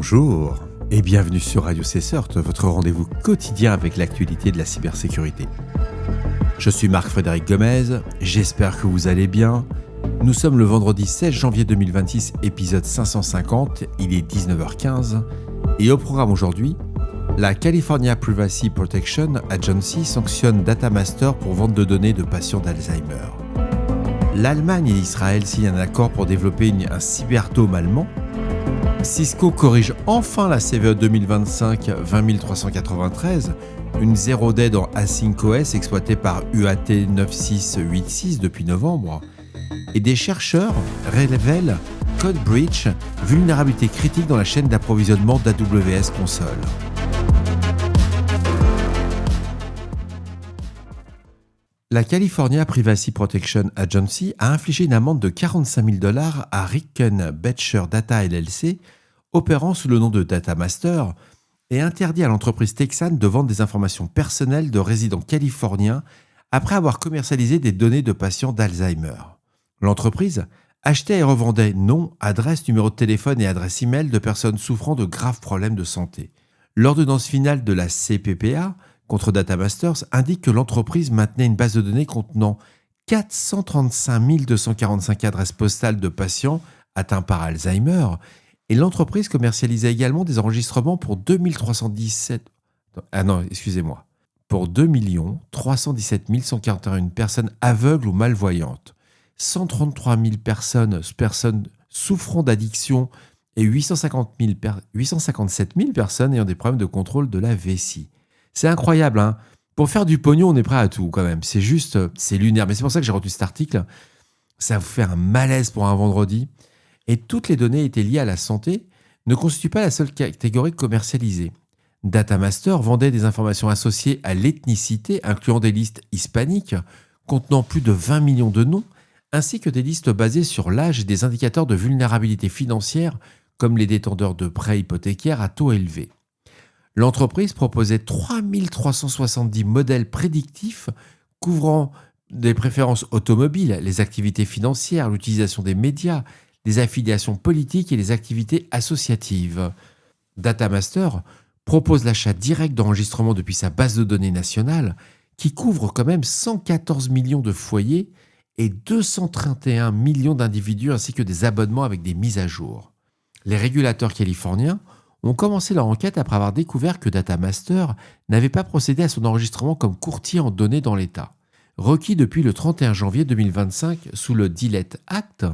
Bonjour et bienvenue sur Radio CSERT, votre rendez-vous quotidien avec l'actualité de la cybersécurité. Je suis Marc-Frédéric Gomez, j'espère que vous allez bien. Nous sommes le vendredi 16 janvier 2026, épisode 550, il est 19h15. Et au programme aujourd'hui, la California Privacy Protection Agency sanctionne Datamaster pour vente de données de patients d'Alzheimer. L'Allemagne et Israël signent un accord pour développer un cyberdome allemand. Cisco corrige enfin la CVE 2025 20393, une zero day dans AsyncOS exploitée par UAT 9686 depuis novembre. Et des chercheurs révèlent Code Breach, vulnérabilité critique dans la chaîne d'approvisionnement d'AWS Console. La California Privacy Protection Agency a infligé une amende de $45 000 à Rickenbacker Data LLC, opérant sous le nom de Datamaster, et interdit à l'entreprise texane de vendre des informations personnelles de résidents californiens après avoir commercialisé des données de patients d'Alzheimer. L'entreprise achetait et revendait noms, adresses, numéros de téléphone et adresses e-mail de personnes souffrant de graves problèmes de santé. L'ordonnance finale de la CPPA contre Datamasters indique que l'entreprise maintenait une base de données contenant 435 245 adresses postales de patients atteints par Alzheimer, et l'entreprise commercialisait également des enregistrements pour 2 317 141 personnes aveugles ou malvoyantes, 133 000 personnes souffrant d'addiction et 857 000 personnes ayant des problèmes de contrôle de la vessie. C'est incroyable, hein. Pour faire du pognon, on est prêt à tout quand même. C'est lunaire. Mais c'est pour ça que j'ai retenu cet article. Ça vous fait un malaise pour un vendredi. Et toutes les données étaient liées à la santé ne constituent pas la seule catégorie commercialisée. Datamaster vendait des informations associées à l'ethnicité, incluant des listes hispaniques contenant plus de 20 millions de noms, ainsi que des listes basées sur l'âge et des indicateurs de vulnérabilité financière, comme les détenteurs de prêts hypothécaires à taux élevés. L'entreprise proposait 3370 modèles prédictifs couvrant des préférences automobiles, les activités financières, l'utilisation des médias, les affiliations politiques et les activités associatives. Datamaster propose l'achat direct d'enregistrements depuis sa base de données nationale qui couvre quand même 114 millions de foyers et 231 millions d'individus ainsi que des abonnements avec des mises à jour. Les régulateurs californiens ont commencé leur enquête après avoir découvert que Datamaster n'avait pas procédé à son enregistrement comme courtier en données dans l'État, requis depuis le 31 janvier 2025 sous le DILET Act,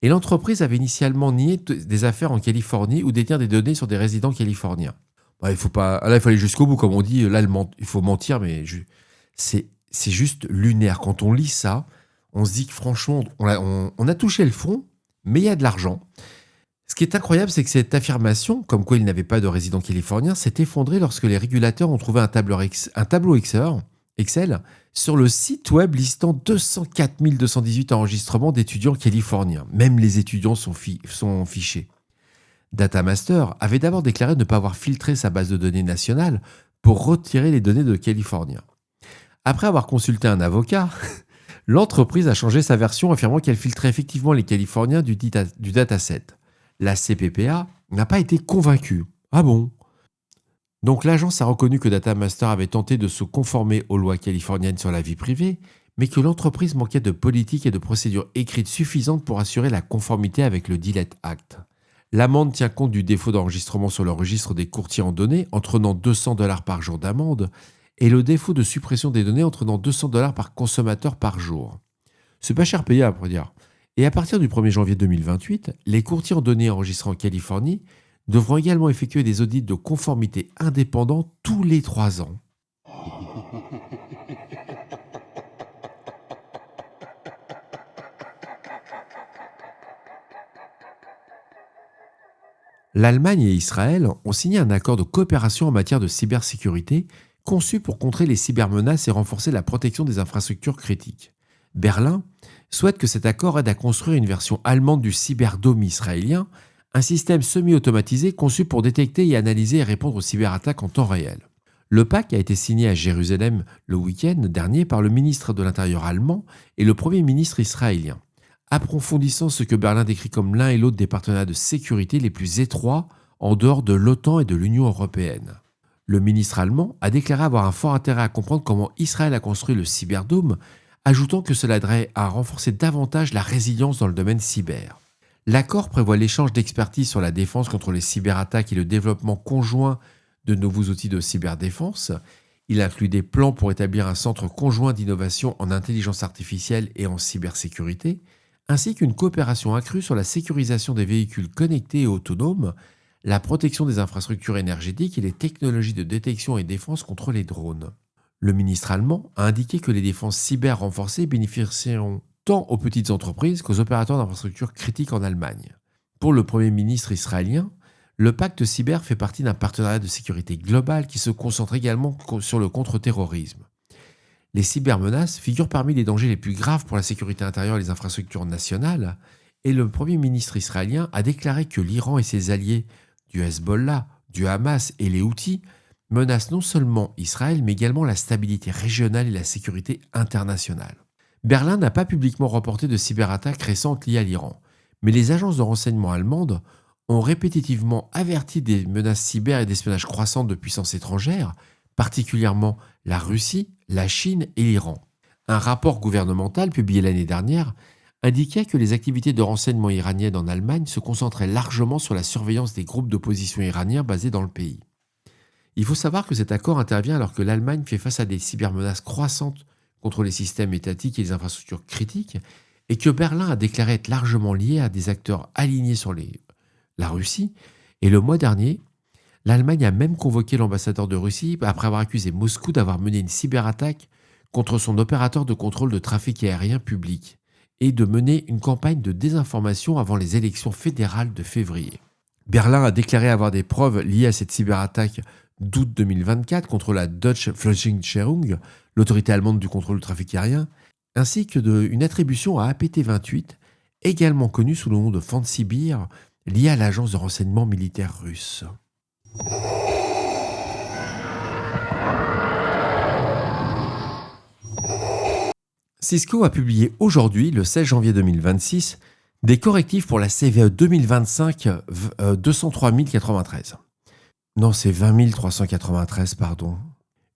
et l'entreprise avait initialement nié des affaires en Californie ou détenir des données sur des résidents californiens. Il faut aller jusqu'au bout, comme on dit, là il faut mentir, mais c'est juste lunaire. Quand on lit ça, on se dit que franchement, on a touché le fond, mais il y a de l'argent. Ce qui est incroyable, c'est que cette affirmation, comme quoi il n'avait pas de résident californien, s'est effondrée lorsque les régulateurs ont trouvé un tableau Excel sur le site web listant 204 218 enregistrements d'étudiants californiens. Même les étudiants sont fichés. Datamaster avait d'abord déclaré ne pas avoir filtré sa base de données nationale pour retirer les données de Californiens. Après avoir consulté un avocat, l'entreprise a changé sa version affirmant qu'elle filtrait effectivement les Californiens du dataset. La CPPA n'a pas été convaincue. Ah bon ? Donc l'agence a reconnu que Datamaster avait tenté de se conformer aux lois californiennes sur la vie privée, mais que l'entreprise manquait de politique et de procédures écrites suffisantes pour assurer la conformité avec le DILET Act. L'amende tient compte du défaut d'enregistrement sur le registre des courtiers en données, entraînant $200 par jour d'amende, et le défaut de suppression des données, entraînant $200 par consommateur par jour. C'est pas cher payé, à vrai dire. Et à partir du 1er janvier 2028, les courtiers en données enregistrés en Californie devront également effectuer des audits de conformité indépendants tous les 3 ans. L'Allemagne et Israël ont signé un accord de coopération en matière de cybersécurité conçu pour contrer les cybermenaces et renforcer la protection des infrastructures critiques. Berlin souhaite que cet accord aide à construire une version allemande du cyberdome israélien, un système semi-automatisé conçu pour détecter et analyser et répondre aux cyberattaques en temps réel. Le pacte a été signé à Jérusalem le week-end dernier par le ministre de l'Intérieur allemand et le Premier ministre israélien, approfondissant ce que Berlin décrit comme l'un et l'autre des partenariats de sécurité les plus étroits en dehors de l'OTAN et de l'Union européenne. Le ministre allemand a déclaré avoir un fort intérêt à comprendre comment Israël a construit le Cyberdome, ajoutant que cela aiderait à renforcer davantage la résilience dans le domaine cyber. L'accord prévoit l'échange d'expertise sur la défense contre les cyberattaques et le développement conjoint de nouveaux outils de cyberdéfense. Il inclut des plans pour établir un centre conjoint d'innovation en intelligence artificielle et en cybersécurité, ainsi qu'une coopération accrue sur la sécurisation des véhicules connectés et autonomes, la protection des infrastructures énergétiques et les technologies de détection et défense contre les drones. Le ministre allemand a indiqué que les défenses cyber renforcées bénéficieront tant aux petites entreprises qu'aux opérateurs d'infrastructures critiques en Allemagne. Pour le Premier ministre israélien, le pacte cyber fait partie d'un partenariat de sécurité globale qui se concentre également sur le contre-terrorisme. Les cybermenaces figurent parmi les dangers les plus graves pour la sécurité intérieure et les infrastructures nationales, et le Premier ministre israélien a déclaré que l'Iran et ses alliés du Hezbollah, du Hamas et les Houthis menacent non seulement Israël, mais également la stabilité régionale et la sécurité internationale. Berlin n'a pas publiquement reporté de cyberattaques récentes liées à l'Iran, mais les agences de renseignement allemandes ont répétitivement averti des menaces cyber et d'espionnage croissantes de puissances étrangères, particulièrement la Russie, la Chine et l'Iran. Un rapport gouvernemental publié l'année dernière indiquait que les activités de renseignement iraniennes en Allemagne se concentraient largement sur la surveillance des groupes d'opposition iraniens basés dans le pays. Il faut savoir que cet accord intervient alors que l'Allemagne fait face à des cybermenaces croissantes contre les systèmes étatiques et les infrastructures critiques, et que Berlin a déclaré être largement lié à des acteurs alignés sur la Russie. Et le mois dernier, l'Allemagne a même convoqué l'ambassadeur de Russie après avoir accusé Moscou d'avoir mené une cyberattaque contre son opérateur de contrôle de trafic aérien public et de mener une campagne de désinformation avant les élections fédérales de février. Berlin a déclaré avoir des preuves liées à cette cyberattaque d'août 2024 contre la Deutsche Flugsicherung, l'autorité allemande du contrôle du trafic aérien, ainsi que une attribution à APT-28, également connue sous le nom de Fancy Bear, liée à l'agence de renseignement militaire russe. Cisco a publié aujourd'hui, le 16 janvier 2026, des correctifs pour la CVE 2025 203 093. Non, c'est 20 393, pardon.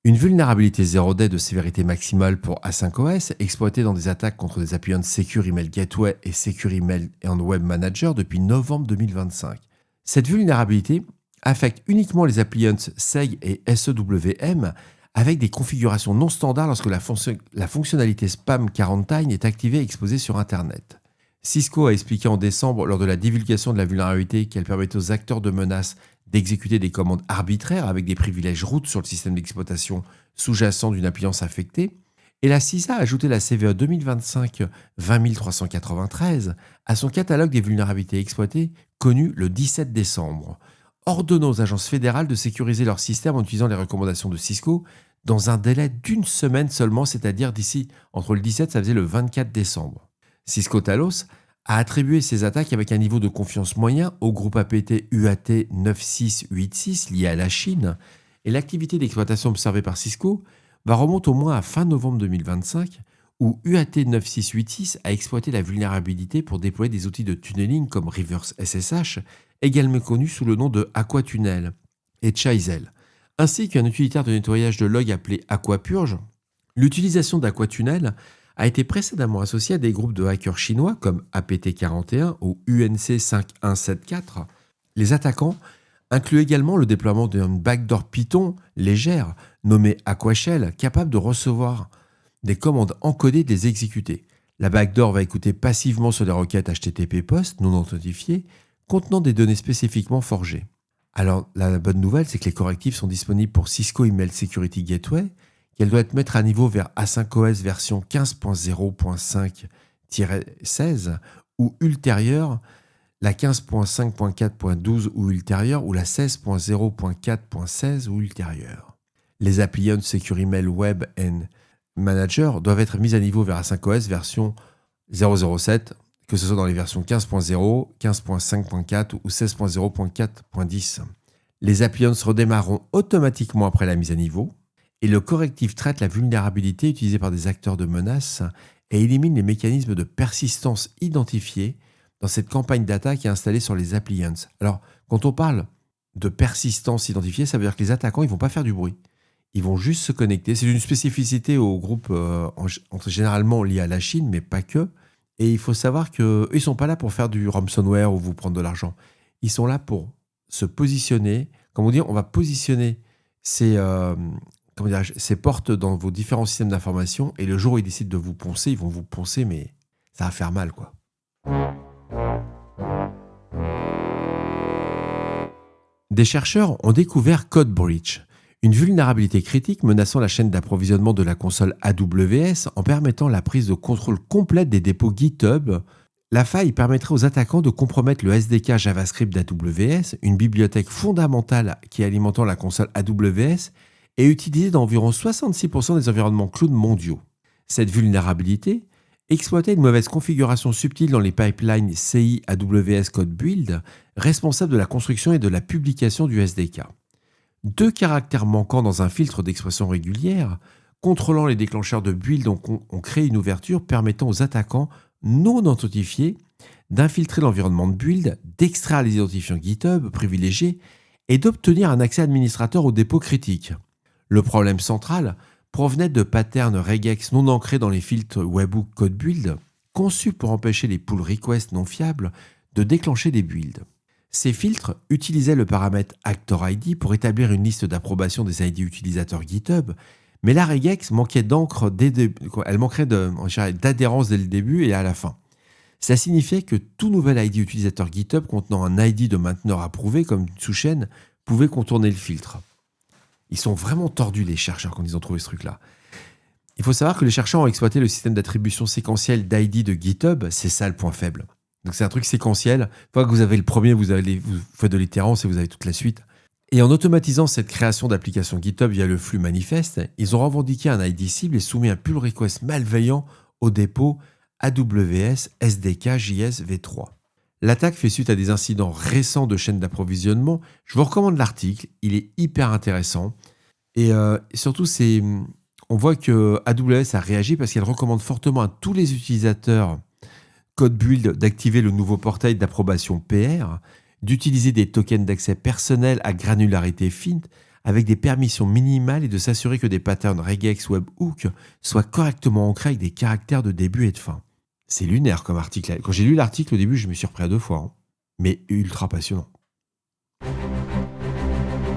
Une vulnérabilité 0-day de sévérité maximale pour A5OS, exploitée dans des attaques contre des appliances Secure Email Gateway et Secure Email and Web Manager depuis novembre 2025. Cette vulnérabilité affecte uniquement les appliances SEG et SEWM avec des configurations non standards lorsque la fonctionnalité Spam Quarantine est activée et exposée sur Internet. Cisco a expliqué en décembre, lors de la divulgation de la vulnérabilité, qu'elle permettait aux acteurs de menaces d'exécuter des commandes arbitraires avec des privilèges root sur le système d'exploitation sous-jacent d'une appliance affectée. Et la CISA a ajouté la CVE 2025 20393 à son catalogue des vulnérabilités exploitées, connu le 17 décembre, ordonnant aux agences fédérales de sécuriser leur système en utilisant les recommandations de Cisco dans un délai d'une semaine seulement, c'est-à-dire d'ici entre le 17, ça faisait le 24 décembre. Cisco Talos a attribué ces attaques avec un niveau de confiance moyen au groupe APT UAT 9686 lié à la Chine, et l'activité d'exploitation observée par Cisco va remonter au moins à fin novembre 2025, où UAT 9686 a exploité la vulnérabilité pour déployer des outils de tunneling comme Reverse SSH, également connu sous le nom de Aquatunnel et Chaisel, ainsi qu'un utilitaire de nettoyage de log appelé Aquapurge. L'utilisation d'Aquatunnel a été précédemment associée à des groupes de hackers chinois comme APT41 ou UNC5174. Les attaquants incluent également le déploiement d'une backdoor Python légère nommée Aquashell, capable de recevoir des commandes encodées et de les exécuter. La backdoor va écouter passivement sur des requêtes HTTP POST non authentifiées contenant des données spécifiquement forgées. Alors, la bonne nouvelle, c'est que les correctifs sont disponibles pour Cisco Email Security Gateway, qu'elle doit être mettre à niveau vers A5OS version 15.0.5-16 ou ultérieure, la 15.5.4.12 ou ultérieure, ou la 16.0.4.16 ou ultérieure. Les appliances Secure Email Web and Manager doivent être mises à niveau vers A5OS version 0.07, que ce soit dans les versions 15.0, 15.5.4 ou 16.0.4.10. Les appliances redémarreront automatiquement après la mise à niveau, et le correctif traite la vulnérabilité utilisée par des acteurs de menaces et élimine les mécanismes de persistance identifiés dans cette campagne d'attaque installée sur les appliances. Alors, quand on parle de persistance identifiée, ça veut dire que les attaquants, ils vont pas faire du bruit. Ils vont juste se connecter. C'est une spécificité au groupe généralement lié à la Chine, mais pas que. Et il faut savoir qu'eux, ils sont pas là pour faire du ransomware ou vous prendre de l'argent. Ils sont là pour se positionner. Comme on dit, on va positionner ces portes dans vos différents systèmes d'information. Et le jour où ils décident de vous poncer, ils vont vous poncer, mais ça va faire mal, quoi. Des chercheurs ont découvert Code Breach, une vulnérabilité critique menaçant la chaîne d'approvisionnement de la console AWS en permettant la prise de contrôle complète des dépôts GitHub. La faille permettrait aux attaquants de compromettre le SDK JavaScript d'AWS, une bibliothèque fondamentale qui alimentant la console AWS et utilisée dans environ 66% des environnements cloud mondiaux. Cette vulnérabilité exploitait une mauvaise configuration subtile dans les pipelines CI AWS Code Build, responsables de la construction et de la publication du SDK. 2 caractères manquants dans un filtre d'expression régulière, contrôlant les déclencheurs de build, ont créé une ouverture permettant aux attaquants non authentifiés d'infiltrer l'environnement de build, d'extraire les identifiants GitHub privilégiés et d'obtenir un accès administrateur aux dépôts critiques. Le problème central provenait de patterns regex non ancrés dans les filtres Webhook Code Build, conçus pour empêcher les pull requests non fiables de déclencher des builds. Ces filtres utilisaient le paramètre ActorID pour établir une liste d'approbation des ID utilisateurs GitHub, mais la regex manquait d'encre elle manquerait d'adhérence dès le début et à la fin. Ça signifiait que tout nouvel ID utilisateur GitHub contenant un ID de mainteneur approuvé comme une sous-chaîne pouvait contourner le filtre. Ils sont vraiment tordus, les chercheurs, quand ils ont trouvé ce truc-là. Il faut savoir que les chercheurs ont exploité le système d'attribution séquentielle d'ID de GitHub. C'est ça le point faible. Donc c'est un truc séquentiel. Une fois que vous avez le premier, vous faites de l'itération et vous avez toute la suite. Et en automatisant cette création d'applications GitHub via le flux manifeste, ils ont revendiqué un ID cible et soumis un pull request malveillant au dépôt AWS SDK JS V3. L'attaque fait suite à des incidents récents de chaîne d'approvisionnement. Je vous recommande l'article, il est hyper intéressant. Et surtout, on voit que AWS a réagi parce qu'elle recommande fortement à tous les utilisateurs Code Build d'activer le nouveau portail d'approbation PR, d'utiliser des tokens d'accès personnels à granularité fine avec des permissions minimales et de s'assurer que des patterns regex webhook soient correctement ancrés avec des caractères de début et de fin. C'est lunaire comme article. Quand j'ai lu l'article au début, je me suis repris à 2 fois. Mais ultra passionnant.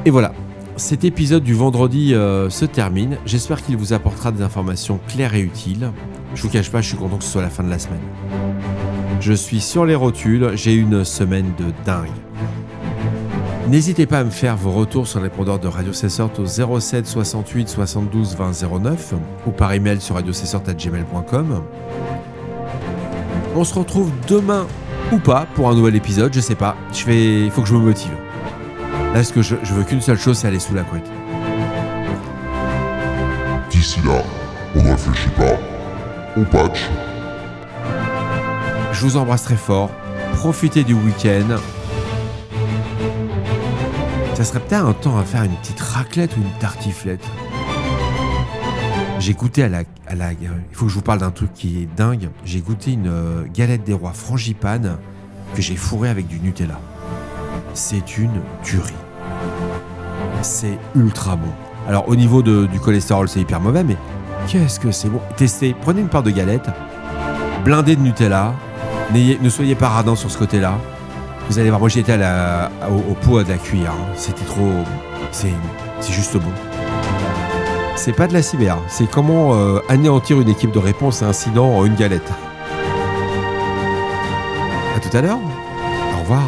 Et voilà, cet épisode du vendredi se termine. J'espère qu'il vous apportera des informations claires et utiles. Je vous cache pas, je suis content que ce soit la fin de la semaine. Je suis sur les rotules, j'ai une semaine de dingue. N'hésitez pas à me faire vos retours sur les répondeurs de Radio Cessort au 07 68 72 20 09 ou par email sur radiocessort@gmail.com. On se retrouve demain ou pas pour un nouvel épisode, je sais pas. Il faut que je me motive. Là, ce que je veux qu'une seule chose, c'est aller sous la couette. D'ici là, on ne réfléchit pas, on patch. Je vous embrasse très fort. Profitez du week-end. Ça serait peut-être un temps à faire une petite raclette ou une tartiflette. J'ai goûté il faut que je vous parle d'un truc qui est dingue. J'ai goûté une galette des rois frangipane que j'ai fourrée avec du Nutella. C'est une tuerie. C'est ultra bon. Alors au niveau du cholestérol, c'est hyper mauvais, mais qu'est-ce que c'est bon. Testez, prenez une part de galette, blindée de Nutella. Ne soyez pas radin sur ce côté-là. Vous allez voir, moi j'étais au pot de la cuillère. C'était trop... C'est juste bon. C'est pas de la cyber, c'est comment anéantir une équipe de réponse à incident en une galette. À tout à l'heure. Au revoir.